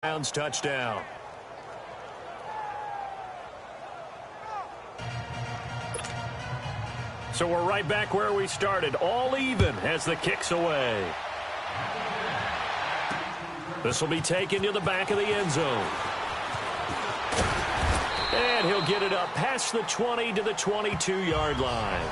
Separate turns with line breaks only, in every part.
Browns touchdown. So we're right back where we started, all even as the kick's away. This will be taken to the back of the end zone. And he'll get it up past the 20 to the 22-yard line.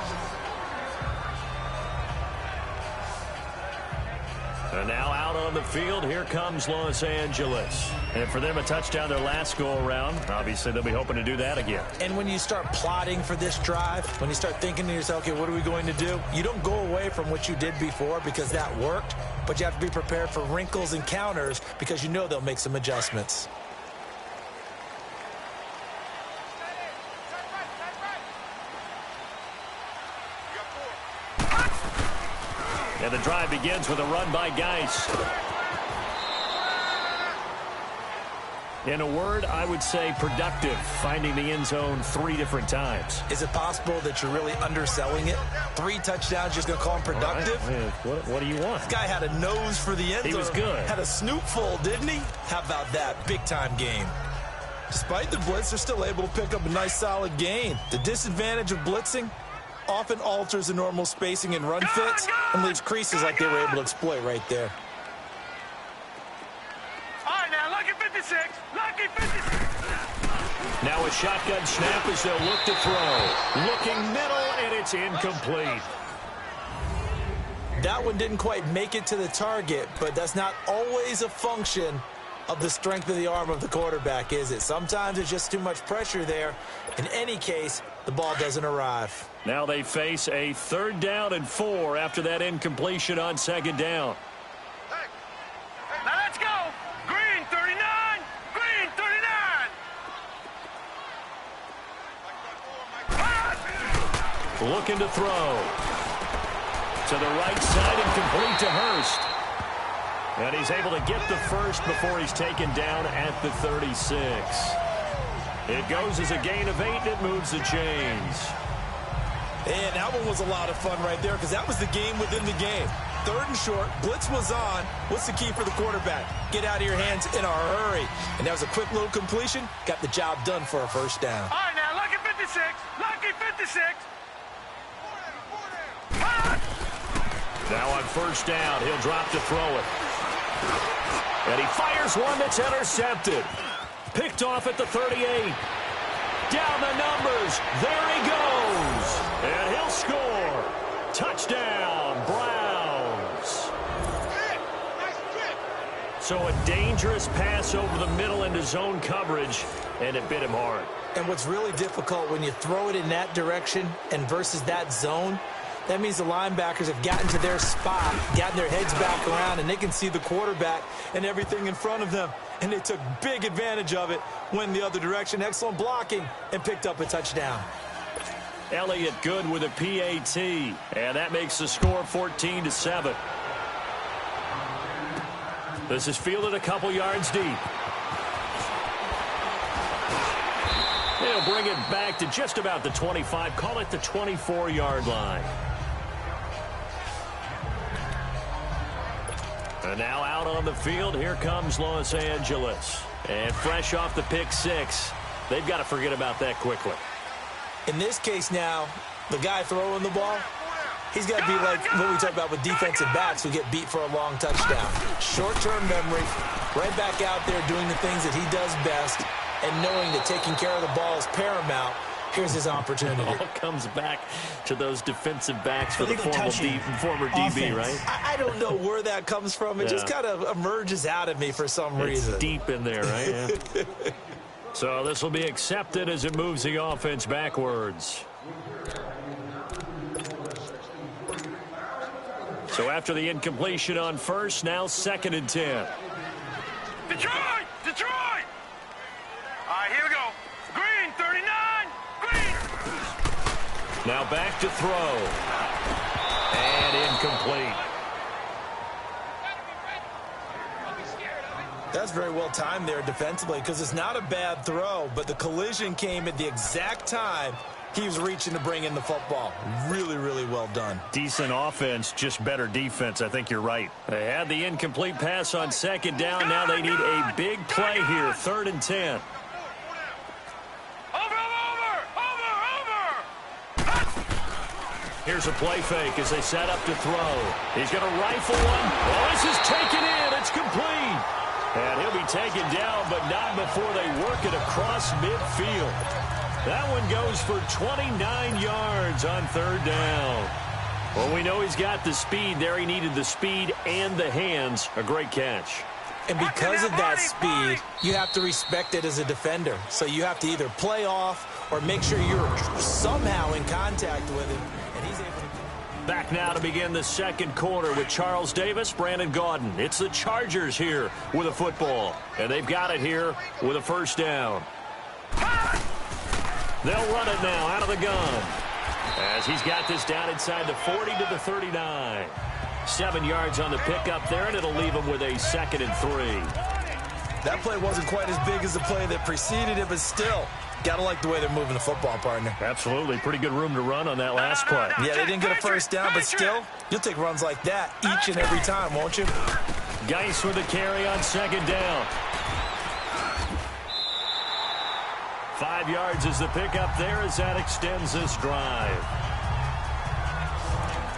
And now out on the field, here comes Los Angeles. And for them, a touchdown their last go-around. Obviously, they'll be hoping to do that again.
And when you start plotting for this drive, when you start thinking to yourself, okay, what are we going to do? You don't go away from what you did before because that worked, but you have to be prepared for wrinkles and counters because you know they'll make some adjustments.
And the drive begins with a run by Geis. In a word, I would say productive, finding the end zone 3 different times.
Is it possible that you're really underselling it? 3 touchdowns, just going to call him productive?
Right. What do you want?
This guy had a nose for the end zone.
He was good.
Had a snoop full, didn't he? How about that? Big-time game. Despite the blitz, they're still able to pick up a nice, solid gain. The disadvantage of blitzing often alters the normal spacing and run fits and leaves creases like they were able to exploit right there.
All right, now, lucky 56. Lucky 56.
Now a shotgun snap as they'll look to throw. Looking middle, and it's incomplete.
That one didn't quite make it to the target, but that's not always a function of the strength of the arm of the quarterback, is it? Sometimes there's just too much pressure there. In any case, the ball doesn't arrive.
Now they face a 3rd down and 4 after that incompletion on 2nd down.
Now let's go. Green 39. Green 39.
Looking to throw. To the right side and complete to Hurst. And he's able to get the first before he's taken down at the 36. It goes as a gain of 8, and it moves the chains.
And that one was a lot of fun right there because that was the game within the game. 3rd and short, blitz was on. What's the key for the quarterback? Get out of your hands in a hurry. And that was a quick little completion. Got the job done for a first down.
All right, now, lucky 56. Lucky 56.
Now on 1st down, he'll drop to throw it. And he fires one that's intercepted. Picked off at the 38. Down the numbers. There he goes. And he'll score. Touchdown, Browns. So a dangerous pass over the middle into zone coverage, and it bit him hard.
And what's really difficult when you throw it in that direction and versus that zone, that means the linebackers have gotten to their spot, gotten their heads back around, and they can see the quarterback and everything in front of them. And they took big advantage of it, went the other direction, excellent blocking, and picked up a touchdown.
Elliott good with a PAT, and that makes the score 14-7. This is fielded a couple yards deep. They'll bring it back to just about the 25, call it the 24-yard line. And now out on the field, here comes Los Angeles. And fresh off the pick 6, they've got to forget about that quickly.
In this case now, the guy throwing the ball, he's got to be like what we talk about with defensive backs who get beat for a long touchdown. Short-term memory, right back out there doing the things that he does best, and knowing that taking care of the ball is paramount. Here's his opportunity.
It all comes back to those defensive backs for the former DB, right?
I don't know where that comes from. It just kind of emerges out of me for some reason.
It's deep in there, right? Yeah. So this will be accepted as it moves the offense backwards. So after the incompletion on 1st, now 2nd and 10.
Detroit! Detroit! All right, here we go. Green 39. Green.
Now back to throw. And incomplete.
That's very well timed there defensively because it's not a bad throw, but the collision came at the exact time He was reaching to bring in the football. Really, really well done.
Decent offense, just better defense. I think you're right. They had the incomplete pass on second down. Now they need a big play here, 3rd and 10. Here's a play fake as they set up to throw. He's going to rifle one. Oh, this is taken in. It's complete. And he'll be taken down, but not before they work it across midfield. That one goes for 29 yards on 3rd down. Well, we know he's got the speed there. He needed the speed and the hands. A great catch.
And because of that speed, you have to respect it as a defender. So you have to either play off or make sure you're somehow in contact with him. And he's able to...
Back now to begin the second quarter with Charles Davis, Brandon Gaudin. It's the Chargers here with a football. And they've got it here with a 1st down. They'll run it now out of the gun. As he's got this down inside the 40 to the 39. 7 yards on the pickup there, and it'll leave him with a 2nd and 3.
That play wasn't quite as big as the play that preceded it, but still, gotta like the way they're moving the football, partner.
Absolutely. Pretty good room to run on that last play.
Yeah, they didn't get a 1st down, but still, you'll take runs like that each and every time, won't you?
Geis with the carry on 2nd down. 5 yards is the pickup there as that extends this drive.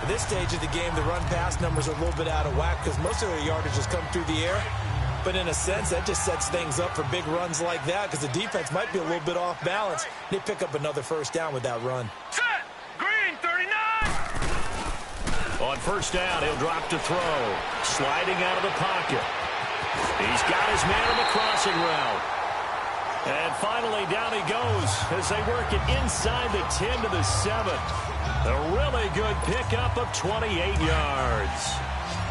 At this stage of the game, the run-pass numbers are a little bit out of whack because most of their yardage has come through the air. But in a sense, that just sets things up for big runs like that because the defense might be a little bit off balance. They pick up another 1st down with that run.
Set! Green, 39!
On 1st down, he'll drop to throw. Sliding out of the pocket. He's got his man on the crossing route. And finally, down he goes as they work it inside the 10 to the 7. A really good pickup of 28 yards.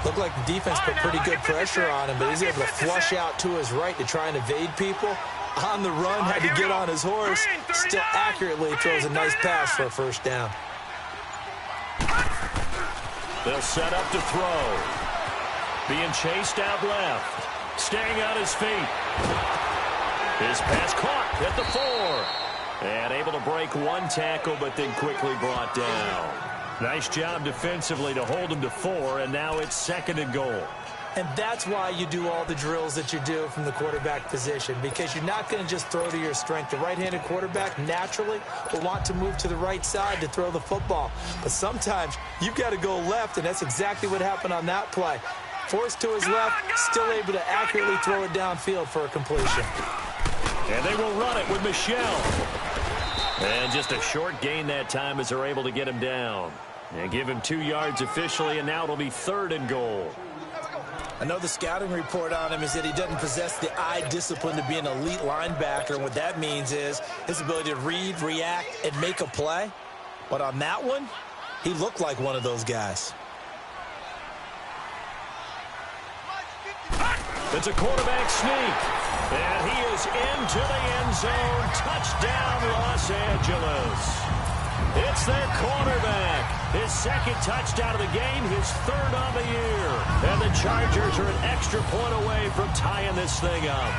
Looked like the defense put pretty good pressure on him, but he's able to flush out to his right to try and evade people. On the run, had to get on his horse. Still accurately throws a nice pass for a 1st down.
They'll set up to throw. Being chased out left. Staying on his feet. His pass caught at the 4. And able to break one tackle, but then quickly brought down. Nice job defensively to hold him to 4, and now it's 2nd and goal.
And that's why you do all the drills that you do from the quarterback position, because you're not going to just throw to your strength. The right-handed quarterback naturally will want to move to the right side to throw the football. But sometimes you've got to go left, and that's exactly what happened on that play. Forced to his left, still able to accurately throw it downfield for a completion.
And they will run it with Michelle. And just a short gain that time as they're able to get him down. And give him 2 yards officially, and now it'll be 3rd and goal.
I know the scouting report on him is that he doesn't possess the eye discipline to be an elite linebacker, and what that means is his ability to read, react, and make a play. But on that one, he looked like one of those guys.
It's a quarterback sneak. And he is into the end zone. Touchdown, Los Angeles. It's their quarterback. His 2nd touchdown of the game, his 3rd on the year. And the Chargers are an extra point away from tying this thing up.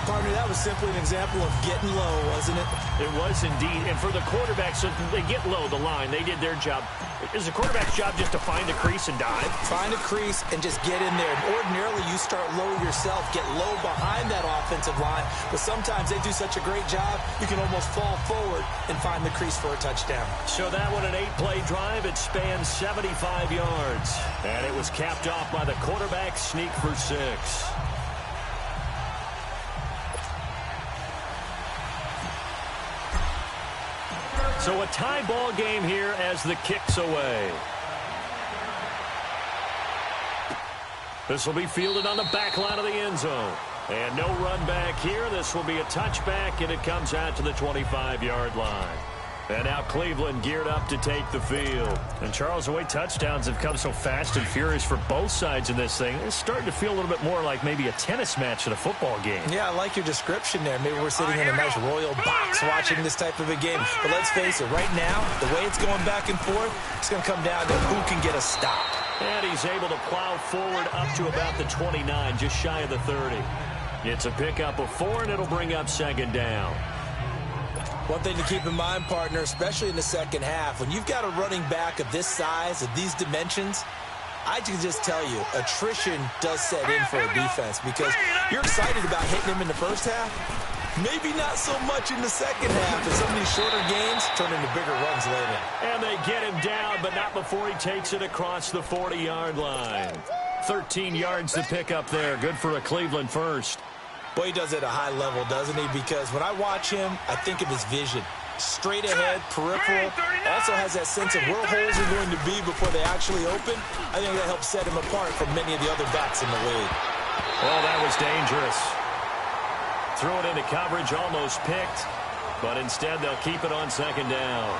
Partner, that was simply an example of getting low, wasn't it?
It was indeed. And for the quarterbacks, so they get low the line. They did their job. Is the quarterback's job just to find a crease and dive?
Find a crease and just get in there. And ordinarily, you start low yourself, get low behind that offensive line. But sometimes they do such a great job, you can almost fall forward and find the crease for a touchdown.
So that one, an 8-play drive. It spans 75 yards. And it was capped off by the quarterback sneak for 6. So a tie ball game here as the kick's away. This will be fielded on the back line of the end zone. And no run back here. This will be a touchback, and it comes out to the 25-yard line. And now Cleveland geared up to take the field. And Charles, the way touchdowns have come so fast and furious for both sides in this thing, it's starting to feel a little bit more like maybe a tennis match at a football game.
Yeah, I like your description there. Maybe we're sitting in a nice royal box watching this type of a game. But let's face it, right now, the way it's going back and forth, it's going to come down to who can get a stop.
And he's able to plow forward up to about the 29, just shy of the 30. It's a pickup of 4, and it'll bring up 2nd down.
One thing to keep in mind, partner, especially in the second half, when you've got a running back of this size, of these dimensions, I can just tell you, attrition does set in for a defense because you're excited about hitting him in the first half. Maybe not so much in the second half, as some of these shorter gains turn into bigger runs later.
And they get him down, but not before he takes it across the 40-yard line. 13 yards to pick up there. Good for a Cleveland first.
Boy, he does it at a high level, doesn't he? Because when I watch him, I think of his vision. Straight ahead, peripheral, also has that sense of where holes are going to be before they actually open. I think that helps set him apart from many of the other backs in the league.
Well, that was dangerous. Threw it into coverage, almost picked, but instead they'll keep it on second down.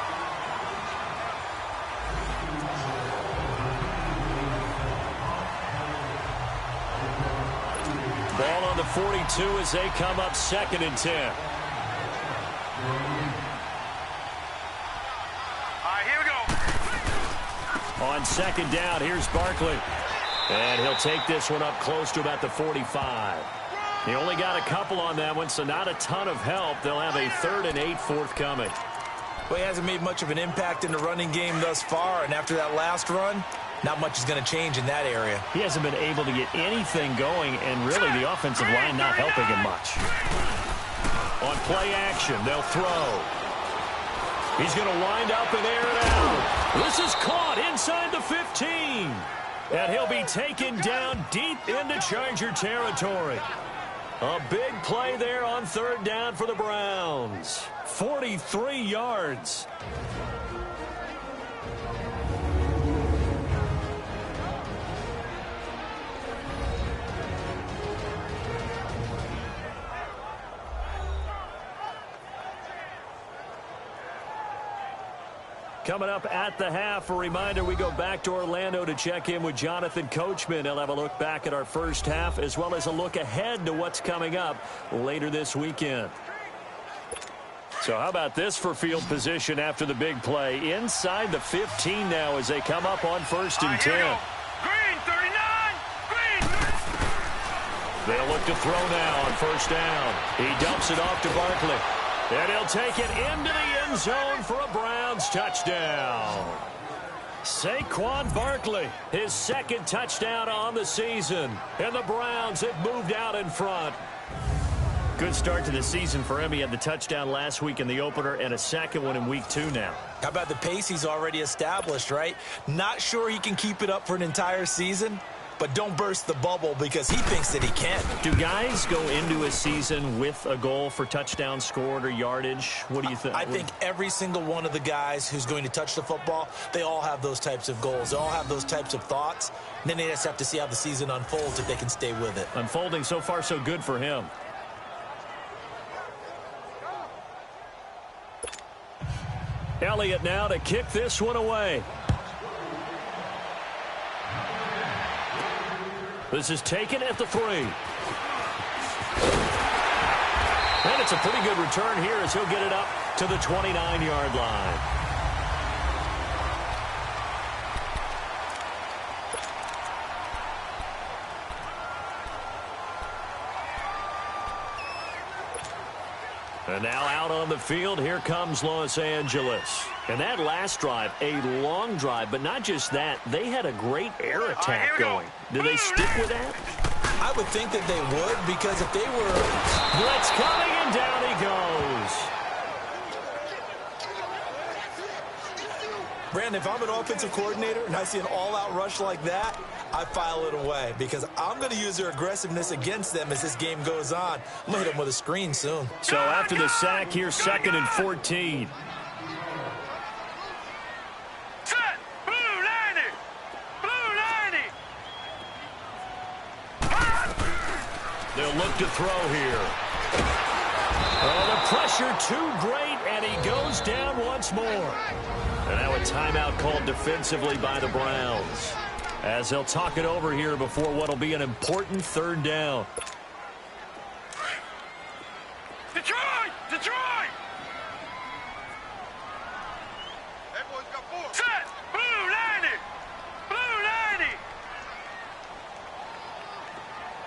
Ball on the 42 as they come up 2nd and 10.
Here we go.
On 2nd down, here's Barkley. And he'll take this one up close to about the 45. He only got a couple on that one, so not a ton of help. They'll have a 3rd and 8 forthcoming.
Well, he hasn't made much of an impact in the running game thus far, and after that last run, not much is going to change in that area.
He hasn't been able to get anything going, and really the offensive line not helping him much. On play action, they'll throw. He's going to wind up and air it out. This is caught inside the 15. And he'll be taken down deep into Charger territory. A big play there on 3rd down for the Browns. 43 yards. Coming up at the half, a reminder, we go back to Orlando to check in with Jonathan Coachman. He'll have a look back at our first half as well as a look ahead to what's coming up later this weekend. So how about this for field position after the big play? Inside the 15 now as they come up on 1st and 10.
Green, 39. Green.
They'll look to throw now on 1st down. He dumps it off to Barkley. And he'll take it into the end zone for a Browns touchdown. Saquon Barkley, his 2nd touchdown on the season. And the Browns have moved out in front. Good start to the season for him. He had the touchdown last week in the opener and a 2nd one in week 2 now.
How about the pace he's already established, right? Not sure he can keep it up for an entire season, but don't burst the bubble because he thinks that he can.
Do guys go into a season with a goal for touchdown scored or yardage? What do you think?
I think every single one of the guys who's going to touch the football, they all have those types of goals. They all have those types of thoughts. And then they just have to see how the season unfolds if they can stay with it.
Unfolding so far so good for him. Elliott now to kick this one away. This is taken at the 3. And it's a pretty good return here as he'll get it up to the 29-yard line. And now out on the field, here comes Los Angeles. And that last drive, a long drive, but not just that, they had a great air attack going. Do they stick with that?
I would think that they would, because if they were...
Blitz coming, and down he goes.
Brandon, if I'm an offensive coordinator and I see an all-out rush like that, I file it away because I'm going to use their aggressiveness against them as this game goes on. I'm going to hit them with a screen soon.
So after the sack, here's 2nd and 14.
Set. Blue 90. Blue 90.
They'll look to throw here. Oh, the pressure too great, and he goes down once more. And now a timeout called defensively by the Browns, as they'll talk it over here before what will be an important 3rd down.
Detroit! Detroit! That boy's got 4. Set! Blue 90! Blue 90!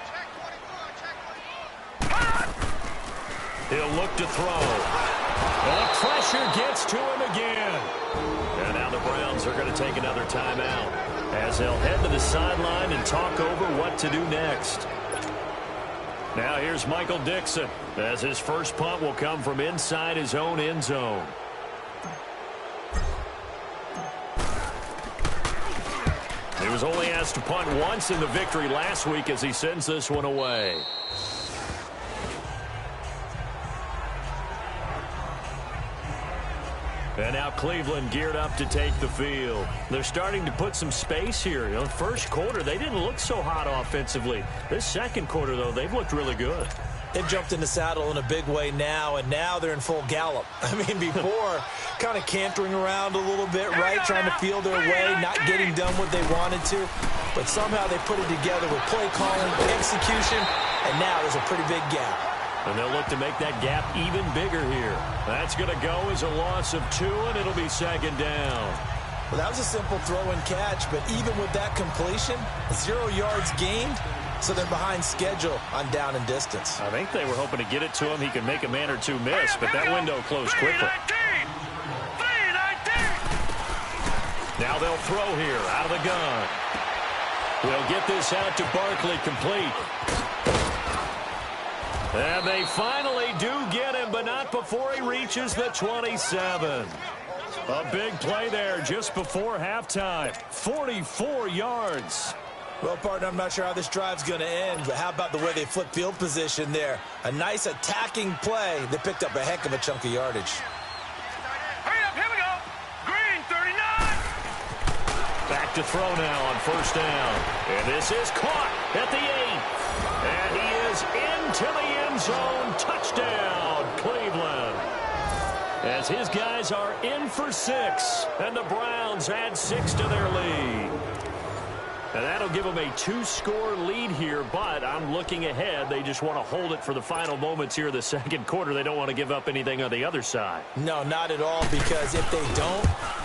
Check 24, check 24.
He'll look to throw. And the pressure gets to him again. And now the Browns are going to take another timeout as they'll head to the sideline and talk over what to do next. Now here's Michael Dixon as his first punt will come from inside his own end zone. He was only asked to punt once in the victory last week as he sends this one away. And now Cleveland geared up to take the field. They're starting to put some space here. You know, first quarter, they didn't look so hot offensively. This second quarter, though, they've looked really good.
They've jumped in the saddle in a big way now, and now they're in full gallop. I mean, before, kind of cantering around a little bit, right, trying to feel their way, not getting done what they wanted to. But somehow they put it together with play calling, execution, and now there's a pretty big gap.
And they'll look to make that gap even bigger here. That's going to go as a loss of 2, and it'll be second down.
Well, that was a simple throw and catch, but even with that completion, 0 yards gained, so they're behind schedule on down and distance.
I think they were hoping to get it to him. He could make a man or two miss, but that window closed quickly. Now they'll throw here out of the gun. They'll get this out to Barkley complete. And they finally do get him, but not before he reaches the 27. A big play there just before halftime. 44 yards.
Well, partner, I'm not sure how this drive's going to end, but how about the way they flip field position there? A nice attacking play that picked up a heck of a chunk of yardage.
Hurry up, here we go. Green, 39.
Back to throw now on first down. And this is caught at the 8. And he is into the end zone. Touchdown, Cleveland. As his guys are in for 6, and the Browns add 6 to their lead. And that'll give them a 2-score lead here, but I'm looking ahead. They just want to hold it for the final moments here of the second quarter. They don't want to give up anything on the other side.
No, not at all, because if they don't,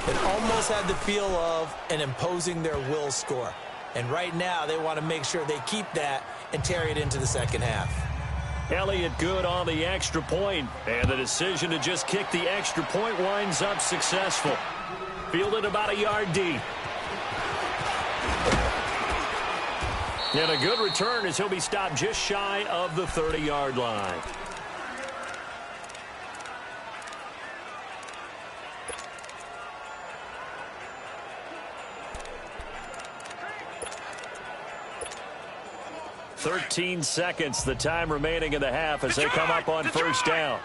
it almost had the feel of an imposing their will score. And right now, they want to make sure they keep that and carry it into the second half.
Elliott good on the extra point, and the decision to just kick the extra point winds up successful. Fielded about a yard deep. And a good return as he'll be stopped just shy of the 30-yard line. "13 seconds, the time remaining in the half as they come up on first down.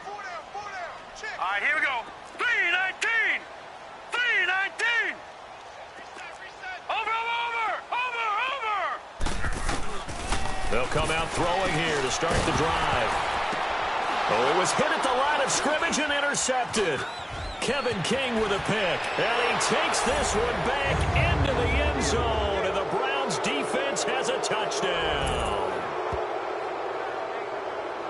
4 down, 4 down. Check. All right, here we go. 3-19. 3-19. Over.
They'll come out throwing here to start the drive. Oh, it was hit at the line of scrimmage and intercepted. Kevin King with a pick. And he takes this one back into the end zone. And the Browns defense has a touchdown.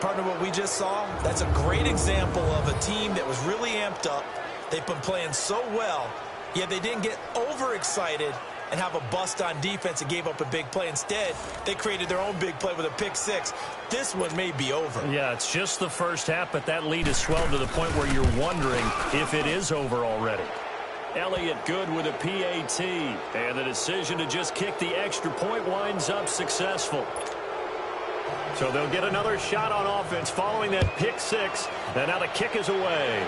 Partner, what we just saw, that's a great example of a team that was really amped up. They've been playing so well, yet they didn't get overexcited and have a bust on defense and gave up a big play. Instead, they created their own big play with a pick 6. This one may be over.
Yeah, it's just the first half, but that lead has swelled to the point where you're wondering if it is over already. Elliott good with a PAT, and the decision to just kick the extra point winds up successful. So they'll get another shot on offense following that pick 6, and now the kick is away.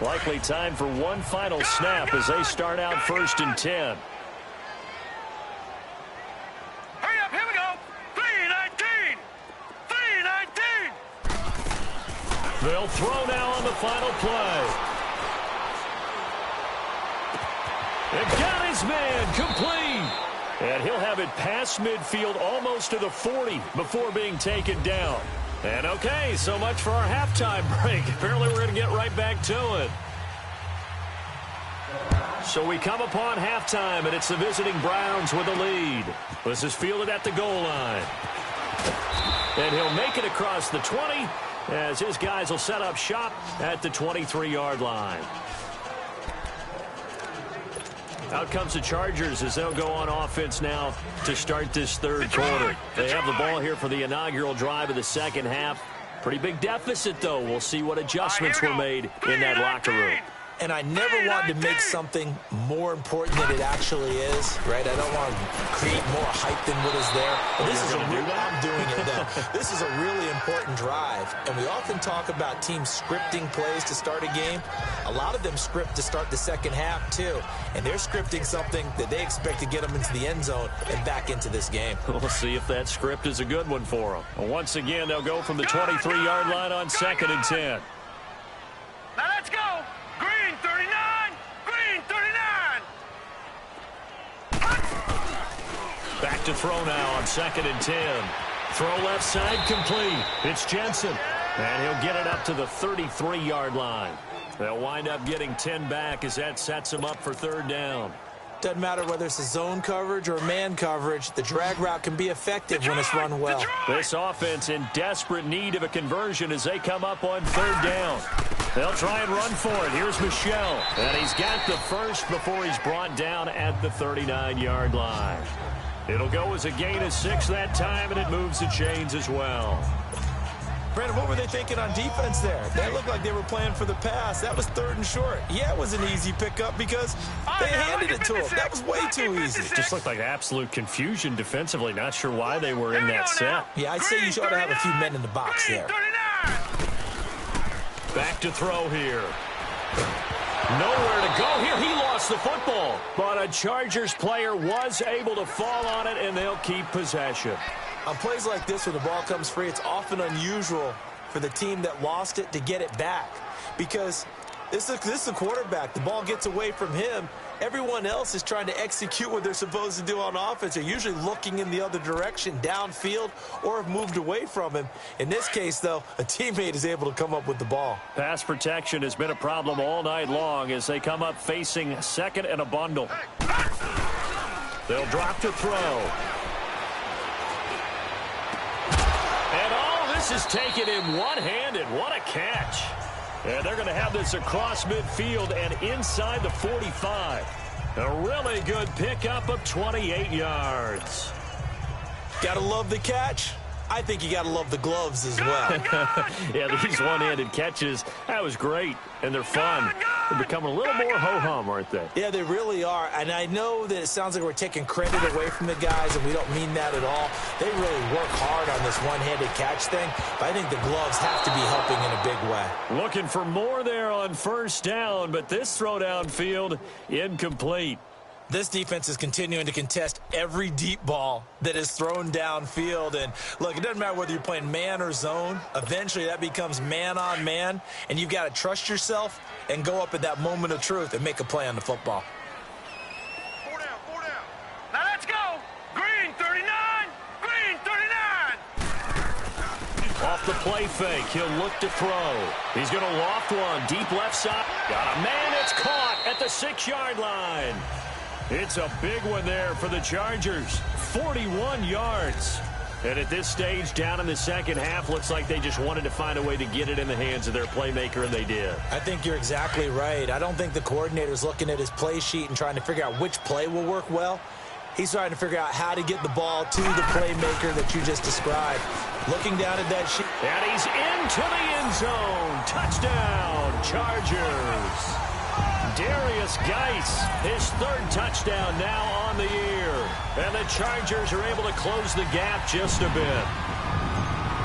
Likely time for one final snap as they start out 1st and 10.
Hurry up, here we go. 3-19. 3-19.
They'll throw now on the final play. It got his man complete. And he'll have it past midfield almost to the 40 before being taken down. And okay, so much for our halftime break. Apparently we're going to get right back to it. So we come upon halftime, and it's the visiting Browns with the lead. This is fielded at the goal line. And he'll make it across the 20 as his guys will set up shop at the 23-yard line. Out comes the Chargers as they'll go on offense now to start this third quarter. They have the ball here for the inaugural drive of the second half. Pretty big deficit, though. We'll see what adjustments were made in that locker room.
And I never wanted to make something more important than it actually is, right? I don't want to create more hype than what is there. But this is I'm doing it now. This is a really important drive. And we often talk about teams scripting plays to start a game. A lot of them script to start the second half, too. And they're scripting something that they expect to get them into the end zone and back into this game.
We'll see if that script is a good one for them. Well, once again, they'll go from the 23-yard line on 2nd and 10.
Now let's go. Green 39. Green 39.
Back to throw now on 2nd and 10. Throw left side complete. It's Jensen. And he'll get it up to the 33-yard line. They'll wind up getting 10 back as that sets them up for 3rd down.
Doesn't matter whether it's a zone coverage or man coverage. The drag route can be effective when it's run well.
This offense in desperate need of a conversion as they come up on 3rd down. They'll try and run for it. Here's Michelle. And he's got the first before he's brought down at the 39-yard line. It'll go as a gain of 6 that time, and it moves the chains as well.
Brandon, what were they thinking on defense there? That looked like they were playing for the pass. That was 3rd and short. Yeah, it was an easy pickup because they handed it to him. That was way too easy.
It just looked like absolute confusion defensively. Not sure why they were in that set.
Yeah, I'd say you ought to have a few men in the box there.
Back to throw here. Nowhere to go here. He lost the football. But a Chargers player was able to fall on it, and they'll keep possession.
On plays like this where the ball comes free, it's often unusual for the team that lost it to get it back. Because this is a quarterback. The ball gets away from him. Everyone else is trying to execute what they're supposed to do on offense. They're usually looking in the other direction, downfield, or have moved away from him. In this case, though, a teammate is able to come up with the ball.
Pass protection has been a problem all night long as they come up facing 2nd and a bundle. They'll drop to throw. And all this is taken in one-handed. What a catch. And they're going to have this across midfield and inside the 45. A really good pickup of 28 yards.
Gotta love the catch. I think you got to love the gloves as well.
Yeah, these one-handed catches, that was great, and they're fun. They're becoming a little more ho-hum, aren't they?
Yeah, they really are, and I know that it sounds like we're taking credit away from the guys, and we don't mean that at all. They really work hard on this one-handed catch thing, but I think the gloves have to be helping in a big way.
Looking for more there on 1st down, but this throw downfield, incomplete.
This defense is continuing to contest every deep ball that is thrown downfield. And, look, it doesn't matter whether you're playing man or zone. Eventually, that becomes man-on-man, and you've got to trust yourself and go up at that moment of truth and make a play on the football.
4 down, 4 down. Now let's go. Green 39. Green 39.
Off the play fake, he'll look to throw. He's going to loft one, deep left side. Got a man, it's caught at the 6-yard line. It's a big one there for the Chargers, 41 yards. And at this stage, down in the second half, looks like they just wanted to find a way to get it in the hands of their playmaker, and they did.
I think you're exactly right. I don't think the coordinator's looking at his play sheet and trying to figure out which play will work well. He's trying to figure out how to get the ball to the playmaker that you just described. Looking down at that sheet.
And he's into the end zone. Touchdown, Chargers. Darius Geis, his 3rd touchdown now on the year. And the Chargers are able to close the gap just a bit.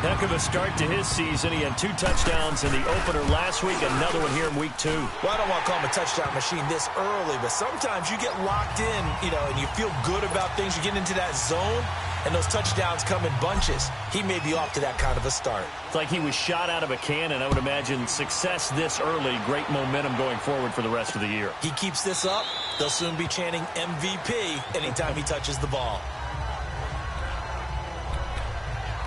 Heck of a start to his season. He had 2 touchdowns in the opener last week, another one here in week 2.
Well, I don't want to call him a touchdown machine this early, but sometimes you get locked in, and you feel good about things. You get into that zone, and those touchdowns come in bunches. He may be off to that kind of a start.
It's like he was shot out of a cannon. I would imagine success this early, great momentum going forward for the rest of the year.
He keeps this up, they'll soon be chanting MVP anytime he touches the ball.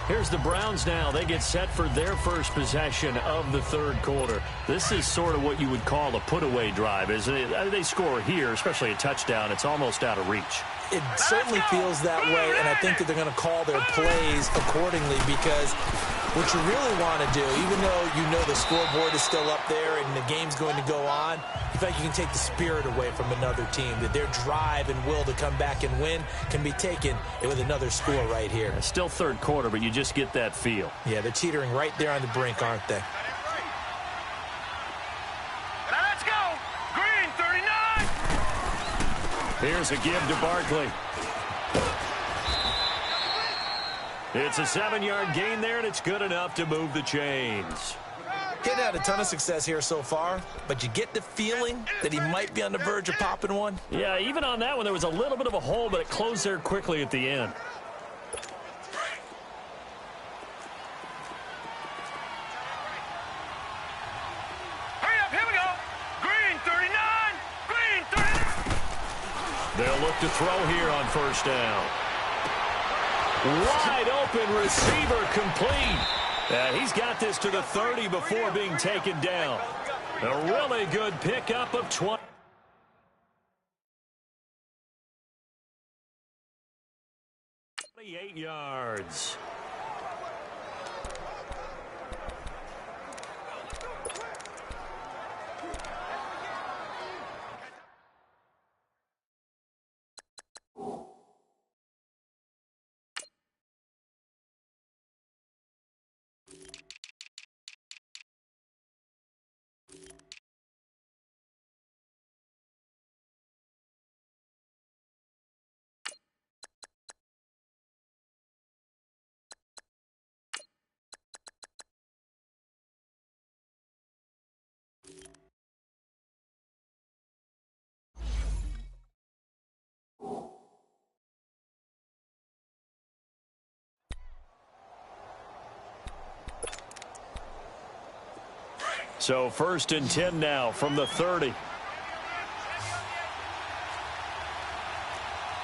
Here's the Browns now. They get set for their first possession of the 3rd quarter. This is sort of what you would call a put-away drive, isn't it? They score here, especially a touchdown. It's almost out of reach.
It certainly feels that way, and I think that they're going to call their plays accordingly, because what you really want to do, even though you know the scoreboard is still up there and the game's going to go on, you feel like you can take the spirit away from another team, that their drive and will to come back and win can be taken with another score right here.
It's still third quarter, but you just get that feel.
Yeah, they're teetering right there on the brink, aren't they?
Let's go. Green 39.
Here's a give to Barkley. It's a 7-yard gain there, and it's good enough to move the chains.
He hadn't had a ton of success here so far, but you get the feeling that he might be on the verge of popping one.
Yeah, even on that one, there was a little bit of a hole, but it closed there quickly at the end.
Hurry up, here we go. Green 39. Green 39.
They'll look to throw here on first down. Wide open receiver complete. He's got this to the 30 before being taken down. A really good pickup of 28 yards. So 1st and 10 now from the 30.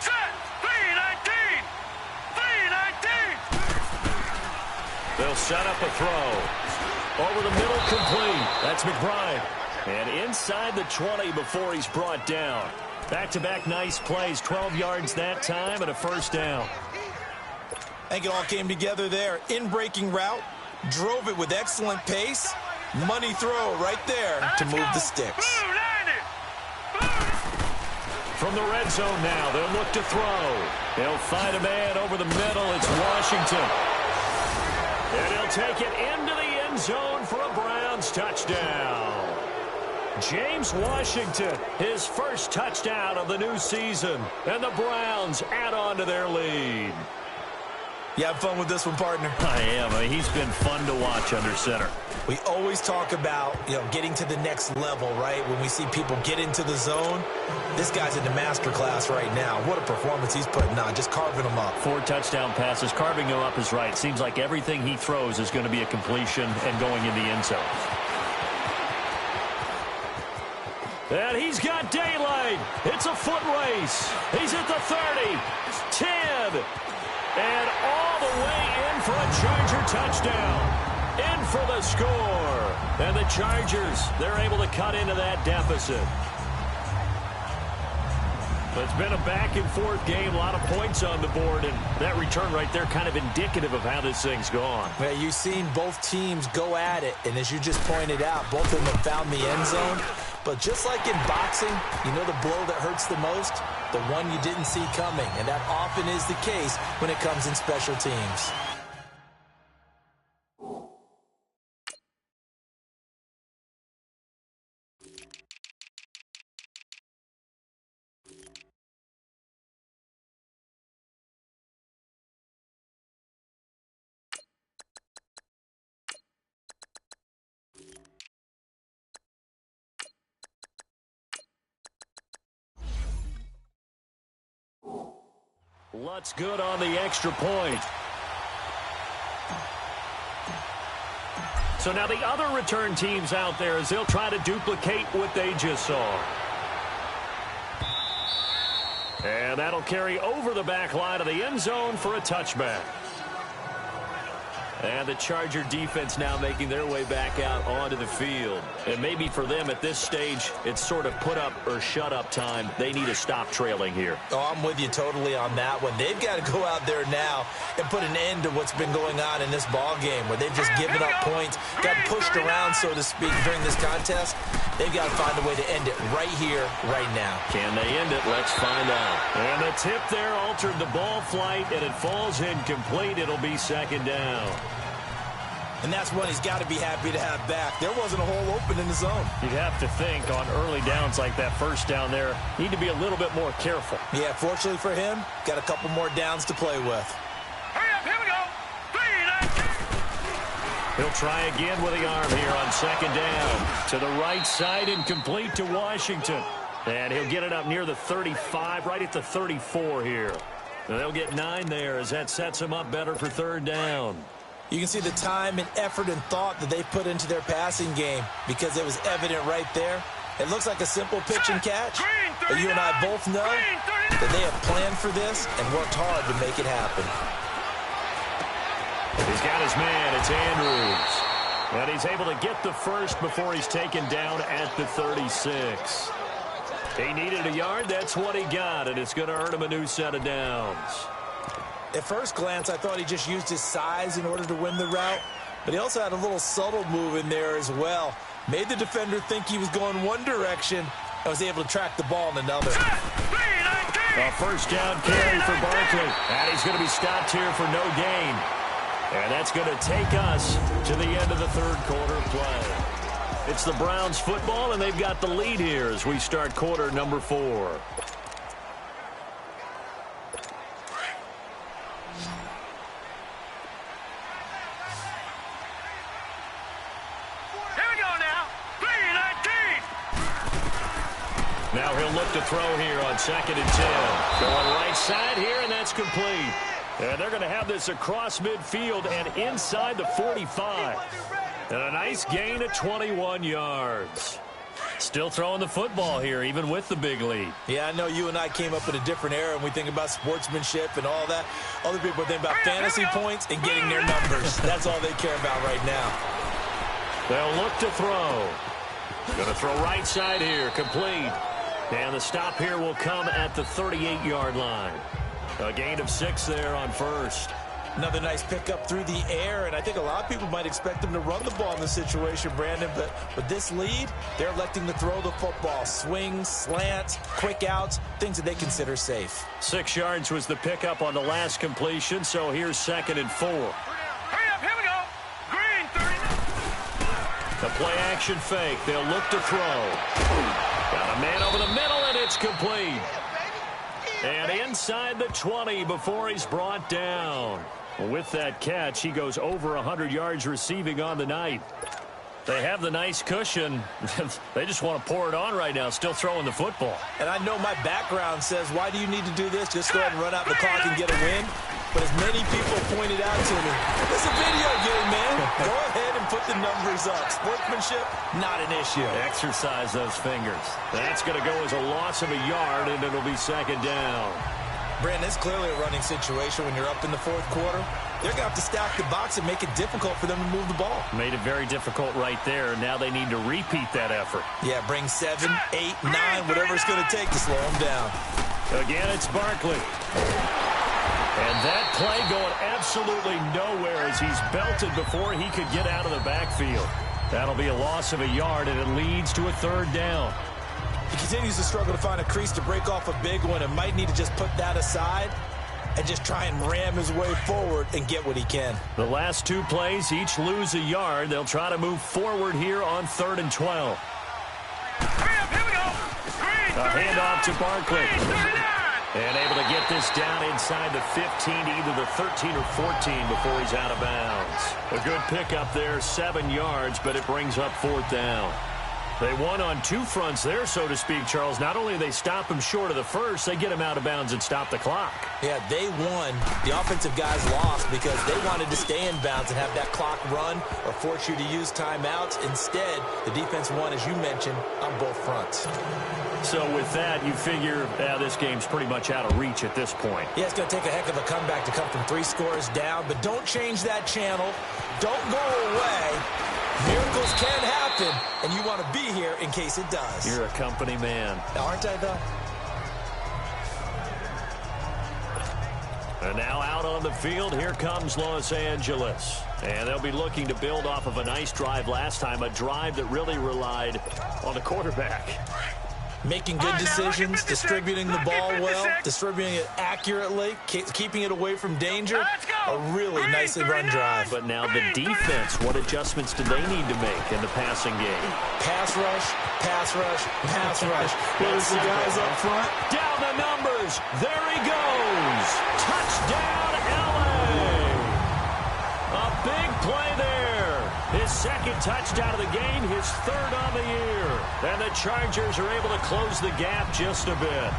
Set. 319. 319.
They'll set up a throw. Over the middle, complete. That's McBride. And inside the 20 before he's brought down. Back-to-back nice plays. 12 yards that time and a first down.
I think it all came together there. In-breaking route. Drove it with excellent pace. Money throw right there to move the sticks.
From the red zone now, they'll look to throw. They'll find a man over the middle. It's Washington. And he'll take it into the end zone for a Browns touchdown. James Washington, his first touchdown of the new season. And the Browns add on to their lead.
You have fun with this one, partner?
I am. He's been fun to watch under center.
We always talk about, getting to the next level, right? When we see people get into the zone, this guy's in the master class right now. What a performance he's putting on, just carving them up.
4 touchdown passes. Carving them up is right. Seems like everything he throws is going to be a completion and going in the end zone. And he's got daylight. It's a foot race. He's at the 30, 10, and all the way in for a Charger touchdown. In for the score. And the Chargers, they're able to cut into that deficit. But it's been a back-and-forth game, a lot of points on the board, and that return right there kind of indicative of how this thing's gone.
Well, you've seen both teams go at it, and as you just pointed out, both of them have found the end zone. But just like in boxing, you know the blow that hurts the most? The one you didn't see coming, and that often is the case when it comes in special teams.
Lutz good on the extra point. So now the other return teams out there, as they'll try to duplicate what they just saw. And that'll carry over the back line of the end zone for a touchback. And the Charger defense now making their way back out onto the field. And maybe for them at this stage, it's sort of put up or shut up time. They need to stop trailing here.
Oh, I'm with you totally on that one. They've got to go out there now and put an end to what's been going on in this ball game where they've just given up points, got pushed around, so to speak, during this contest. They've got to find a way to end it right here, right now.
Can they end it? Let's find out. And the tip there altered the ball flight, and it falls incomplete. It'll be second down.
And that's one he's got to be happy to have back. There wasn't a hole open in the zone.
You'd have to think on early downs like that first down there, need to be a little bit more careful.
Yeah, fortunately for him, got a couple more downs to play with.
Hurry up, here we go. 3-9.
He'll try again with the arm here on second down. To the right side and complete to Washington. And he'll get it up near the 35, right at the 34 here. And they'll get 9 there as that sets him up better for third down.
You can see the time and effort and thought that they put into their passing game because it was evident right there. It looks like a simple pitch and catch, but you and I both know that they have planned for this and worked hard to make it happen.
He's got his man. It's Andrews. And he's able to get the first before he's taken down at the 36. He needed a yard. That's what he got, and it's going to earn him a new set of downs.
At first glance, I thought he just used his size in order to win the route, but he also had a little subtle move in there as well. Made the defender think he was going one direction and was able to track the ball in another.
A first down carry for Barkley. And he's going to be stopped here for no gain. And that's going to take us to the end of the third quarter play. It's the Browns football, and they've got the lead here as we start quarter number 4. Now he'll look to throw here on second and 10. Going right side here, and that's complete. And they're going to have this across midfield and inside the 45. And a nice gain of 21 yards. Still throwing the football here, even with the big lead.
Yeah, I know you and I came up in a different era, and we think about sportsmanship and all that. Other people think about fantasy points and getting their numbers. That's all they care about right now.
They'll look to throw. Going to throw right side here, complete. And the stop here will come at the 38-yard line. A gain of 6 there on first.
Another nice pickup through the air, and I think a lot of people might expect them to run the ball in this situation, Brandon, but with this lead, they're electing to throw the football. Swings, slants, quick outs, things that they consider safe.
6 yards was the pickup on the last completion, so here's second and 4.
Hurry up, here we go. Green, 30.
The play action fake. They'll look to throw. Got a man over the middle, and it's complete. And inside the 20 before he's brought down. With that catch, he goes over 100 yards receiving on the night. They have the nice cushion. They just want to pour it on right now, still throwing the football.
And I know my background says, why do you need to do this? Just go ahead and run out the clock and get a win. But as many people pointed out to me, it's a video game, man. Go ahead and put the numbers up. Sportsmanship, not an issue.
Exercise those fingers. That's going to go as a loss of a yard, and it'll be second down.
Brandon, it's clearly a running situation when you're up in the fourth quarter. They're going to have to stack the box and make it difficult for them to move the ball.
Made it very difficult right there. Now they need to repeat that effort.
Yeah, bring 7, 8, 9, whatever it's going to take to slow them down.
Again, it's Barkley. And that play going absolutely nowhere as he's belted before he could get out of the backfield. That'll be a loss of a yard, and it leads to a third down.
He continues to struggle to find a crease to break off a big one and might need to just put that aside and just try and ram his way forward and get what he can.
The last 2 plays each lose a yard. They'll try to move forward here on 3rd and 12.
Hurry up, here we go. Green,
A handoff to Barkley.
39.
And able to get this down inside the 15, either the 13 or 14 before he's out of bounds. A good pickup there, 7 yards, but it brings up 4th down.
They won on two fronts there, so to speak, Charles. Not only do they stop him short of the first, they get him out of bounds and stop the clock.
Yeah, they won. The offensive guys lost because they wanted to stay in bounds and have that clock run or force you to use timeouts. Instead, the defense won, as you mentioned, on both fronts.
So with that, you figure this game's pretty much out of reach at this point.
Yeah, it's going to take a heck of a comeback to come from 3 scores down, but don't change that channel. Don't go away. Miracles can happen, and you want to be here in case it does.
You're a company man.
Aren't I, though?
And now out on the field, here comes Los Angeles. And they'll be looking to build off of a nice drive last time, a drive that really relied on the quarterback.
Making good decisions, distributing the ball well, distributing it accurately, keeping it away from danger. A really nicely run drive.
But now the defense, what adjustments do they need to make in the passing game?
Pass rush, pass rush, pass rush. There's the guys up front.
Down the numbers. There he goes. Touchdown, LA. A big play there. His second touchdown of the game, his third on the year. And the Chargers are able to close the gap just a bit.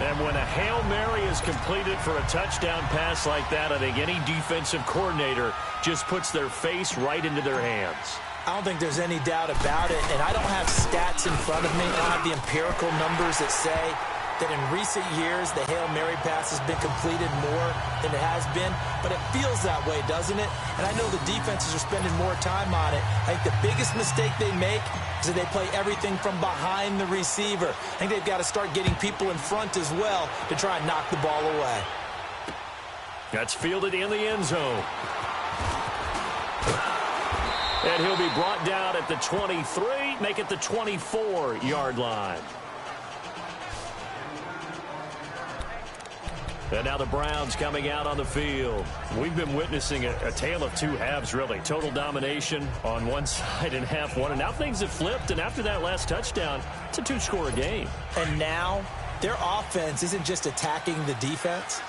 And when a Hail Mary is completed for a touchdown pass like that, I think any defensive coordinator just puts their face right into their hands.
I don't think there's any doubt about it, and I don't have stats in front of me. I don't have the empirical numbers that say that in recent years the Hail Mary pass has been completed more than it has been, but it feels that way, doesn't it? And I know the defenses are spending more time on it. I think the biggest mistake they make is that they play everything from behind the receiver. I think they've got to start getting people in front as well to try and knock the ball away.
That's fielded in the end zone. And he'll be brought down at the 23, make it the 24-yard line. And now the Browns coming out on the field. We've been witnessing a tale of two halves, really. Total domination on one side and half one. And now things have flipped, and after that last touchdown, it's a 2-score game.
And now their offense isn't just attacking the defense.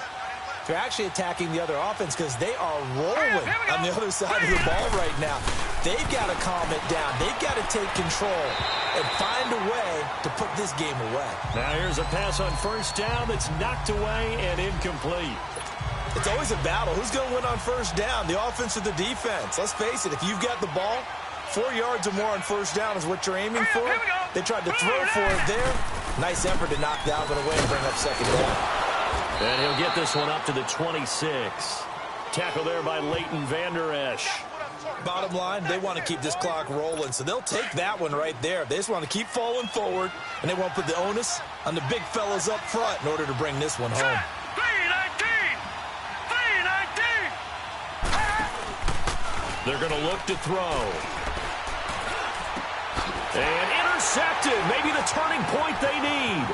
They're actually attacking the other offense because they are rolling on the other side of the ball right now. They've got to calm it down. They've got to take control and find a way to put this game away.
Now here's a pass on first down that's knocked away and incomplete.
It's always a battle. Who's going to win on first down, the offense or the defense? Let's face it, if you've got the ball, 4 yards or more on first down is what you're aiming for. They tried to throw for it there. Nice effort to knock that one away and bring up second down.
And he'll get this one up to the 26. Tackle there by Leighton Vander Esch.
Bottom line, they want to keep this clock rolling, so they'll take that one right there. They just want to keep falling forward, and they want to put the onus on the big fellas up front in order to bring this one home.
3-19!
They're going to look to throw. And intercepted. Maybe the turning point they need.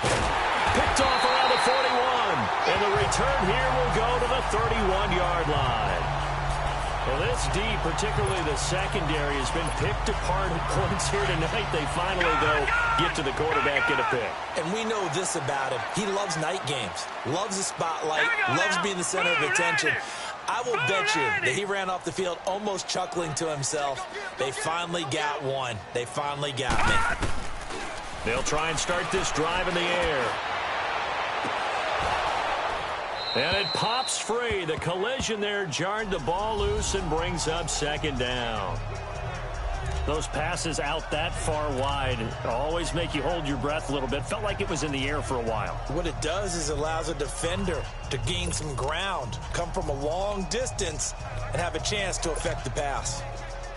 Picked off around the 41. And the return here will go to the 31-yard line. Well, this D, particularly the secondary, has been picked apart at points here tonight. They finally, though, get to the quarterback, get a pick.
And we know this about him. He loves night games, loves the spotlight, loves being the center of attention. I will bet you that he ran off the field almost chuckling to himself. They finally got one. They finally got me.
They'll try and start this drive in the air. And it pops free. The collision there jarred the ball loose and brings up second down. Those passes out that far wide always make you hold your breath a little bit. Felt like it was in the air for a while.
What it does is it allows a defender to gain some ground, come from a long distance, and have a chance to affect the pass.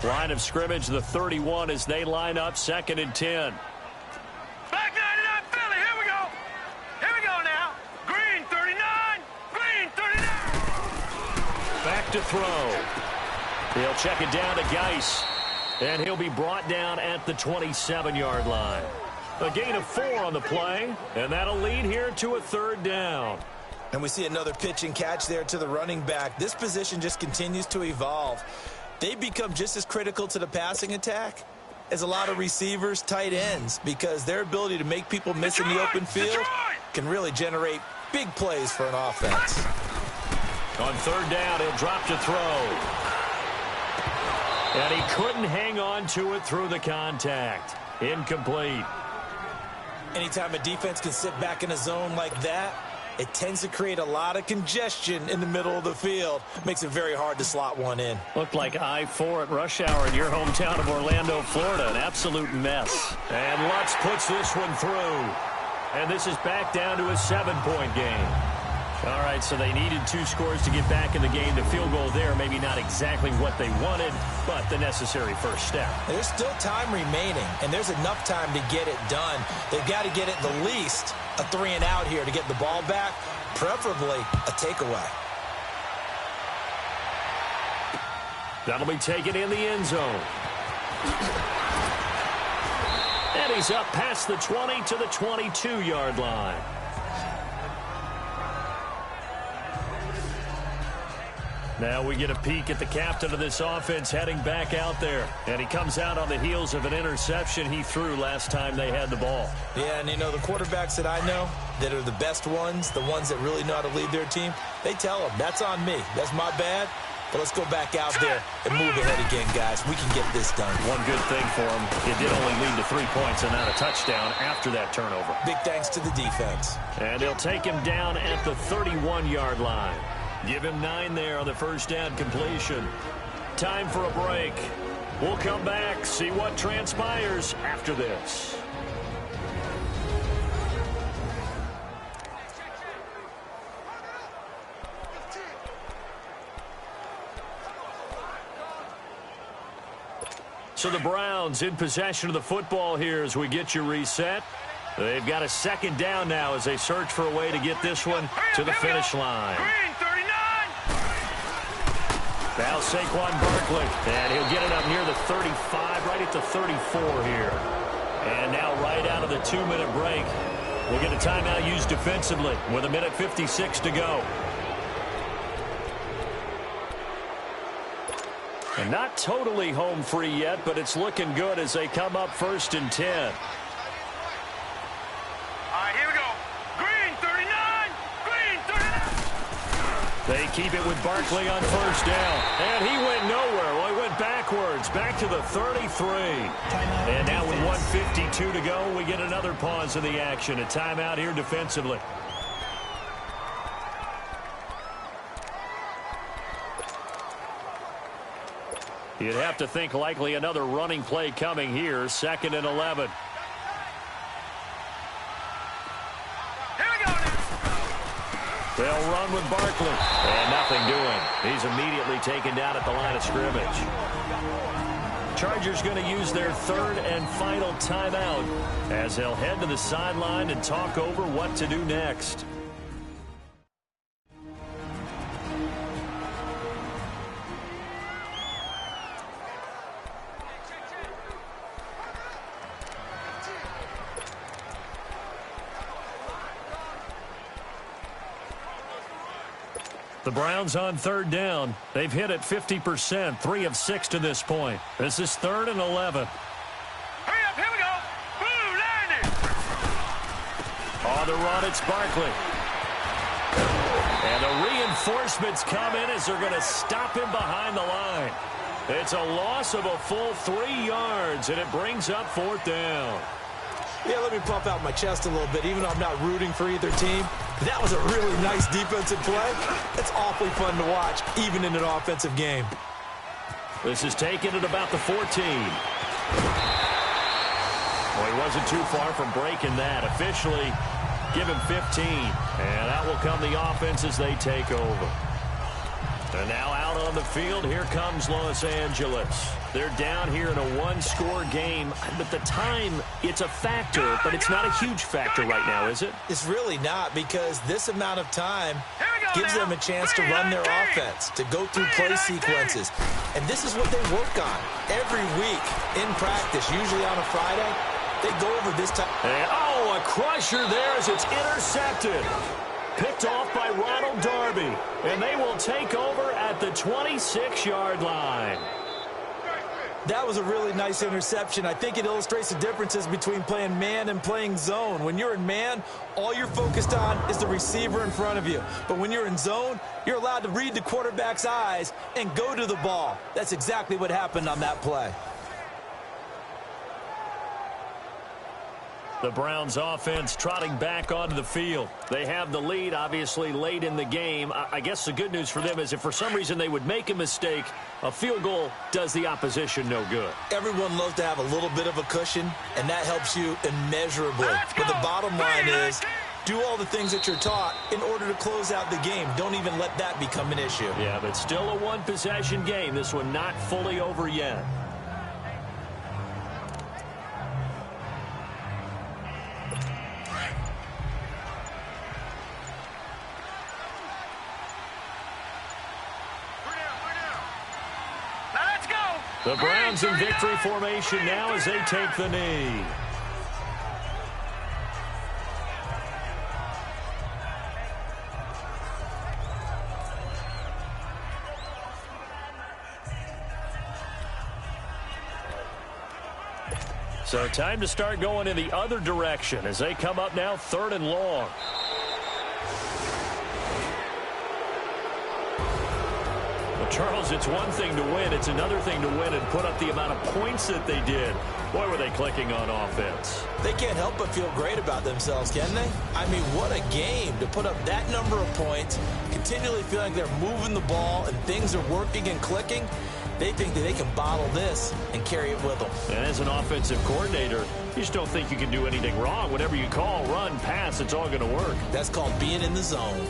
Line of scrimmage, the 31 as they line up, 2nd and 10.
Back 99, Philly, here we go. Here we go now. Green 39, green 39.
Back to throw. He'll check it down to Geis. And he'll be brought down at the 27-yard line. A gain of 4 on the play, and that'll lead here to a 3rd down.
And we see another pitch and catch there to the running back. This position just continues to evolve. They become just as critical to the passing attack as a lot of receivers, tight ends, because their ability to make people miss in the open field can really generate big plays for an offense.
On 3rd down, he'll drop to throw. And he couldn't hang on to it through the contact.
Incomplete.
Anytime a defense can sit back in a zone like that, it tends to create a lot of congestion in the middle of the field. Makes it very hard to slot one in.
Looked like I-4 at rush hour in your hometown of Orlando, Florida. An absolute mess. And Lutz puts this one through. And this is back down to a 7-point game. All right, so they needed 2 scores to get back in the game. The field goal there, maybe not exactly what they wanted, but the necessary first step.
There's still time remaining, and there's enough time to get it done. They've got to get at the least a 3-and-out here to get the ball back, preferably a takeaway.
That'll be taken in the end zone. And he's up past the 20 to the 22-yard line. Now we get a peek at the captain of this offense heading back out there. And he comes out on the heels of an interception he threw last time they had the ball.
Yeah, and you know, the quarterbacks that I know that are the best ones, the ones that really know how to lead their team, they tell them, that's on me. That's my bad. But let's go back out there and move ahead again, guys. We can get this done.
One good thing for him, it did only lead to 3 points and not a touchdown after that turnover.
Big thanks to the defense.
And they'll take him down at the 31-yard line. Give him 9 there on the first down completion. Time for a break. We'll come back, see what transpires after this. So the Browns in possession of the football here as we get you reset. They've got a second down now as they search for a way to get this one to the finish line. Now Saquon Barkley, and he'll get it up near the 35, right at the 34 here. And now right out of the 2-minute break, we'll get a timeout used defensively with 1:56 to go. And not totally home free yet, but it's looking good as they come up 1st and 10.
All right, here we go. Green, 39. Green, 39.
They keep it with Barkley on first down. And he went nowhere. Well, he went backwards, back to the 33. And now with 1:52 to go, we get another pause in the action. A timeout here defensively. You'd have to think likely another running play coming here. 2nd and 11.
Here we go now.
They'll run with Barkley. And nothing doing. He's immediately taken down at the line of scrimmage. Chargers going to use their 3rd and final timeout as they'll head to the sideline and talk over what to do next. The Browns on 3rd down. They've hit it 50%, 3 of 6 to this point. This is 3rd and 11.
Hurry up, here we go. Blue, landing.
On the run, it's Barkley. And the reinforcements come in as they're going to stop him behind the line. It's a loss of a full 3 yards, and it brings up 4th down.
Yeah, let me puff out my chest a little bit, even though I'm not rooting for either team. That was a really nice defensive play. It's awfully fun to watch, even in an offensive game.
This is taken at about the 14. Well, he wasn't too far from breaking that. Officially, give him 15. And out will come the offense as they take over. And now out on the field, here comes Los Angeles. They're down here in a 1-score game. But the time, it's a factor, but it's not a huge factor right now, is it?
It's really not, because this amount of time gives them a chance to run their offense, to go through play sequences. And this is what they work on every week in practice, usually on a Friday. They go over this time.
And, oh, a crusher there as it's intercepted. Picked off by Ronald Darby. And they will take over at the 26-yard line.
That was a really nice interception. I think it illustrates the differences between playing man and playing zone. When you're in man, all you're focused on is the receiver in front of you. But when you're in zone, you're allowed to read the quarterback's eyes and go to the ball. That's exactly what happened on that play.
The Browns offense trotting back onto the field. They have the lead, obviously, late in the game. I guess the good news for them is if for some reason they would make a mistake, a field goal does the opposition no good.
Everyone loves to have a little bit of a cushion, and that helps you immeasurably. But the bottom line is, do all the things that you're taught in order to close out the game. Don't even let that become an issue.
Yeah, but still a one-possession game. This one not fully over yet. The Browns in victory formation now as they take the knee. So time to start going in the other direction as they come up now 3rd and long. Charles, it's one thing to win. It's another thing to win and put up the amount of points that they did. Boy, were they clicking on offense.
They can't help but feel great about themselves, can they? I mean, what a game to put up that number of points, continually feeling they're moving the ball and things are working and clicking. They think that they can bottle this and carry it with them.
And as an offensive coordinator, you just don't think you can do anything wrong. Whatever you call, run, pass, it's all going to work.
That's called being in the zone.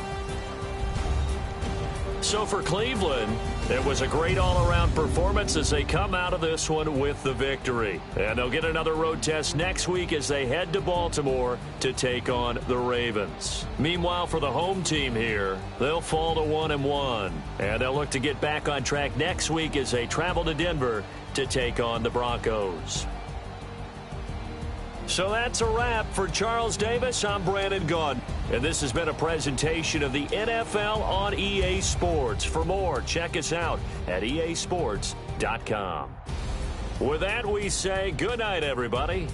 So for Cleveland, it was a great all-around performance as they come out of this one with the victory. And they'll get another road test next week as they head to Baltimore to take on the Ravens. Meanwhile, for the home team here, they'll fall to 1-1. And they'll look to get back on track next week as they travel to Denver to take on the Broncos. So that's a wrap for Charles Davis. I'm Brandon Gaudin. And this has been a presentation of the NFL on EA Sports. For more, check us out at easports.com. With that, we say good night, everybody.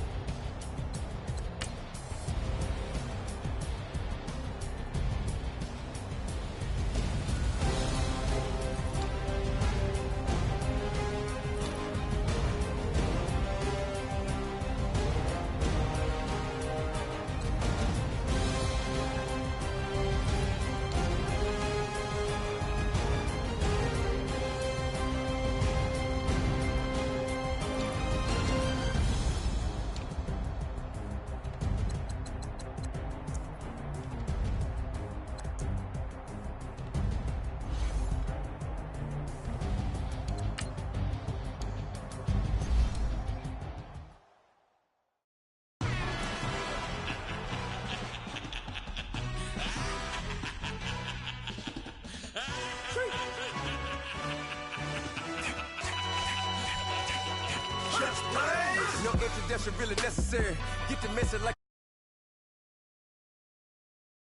No introduction really necessary. Get the message like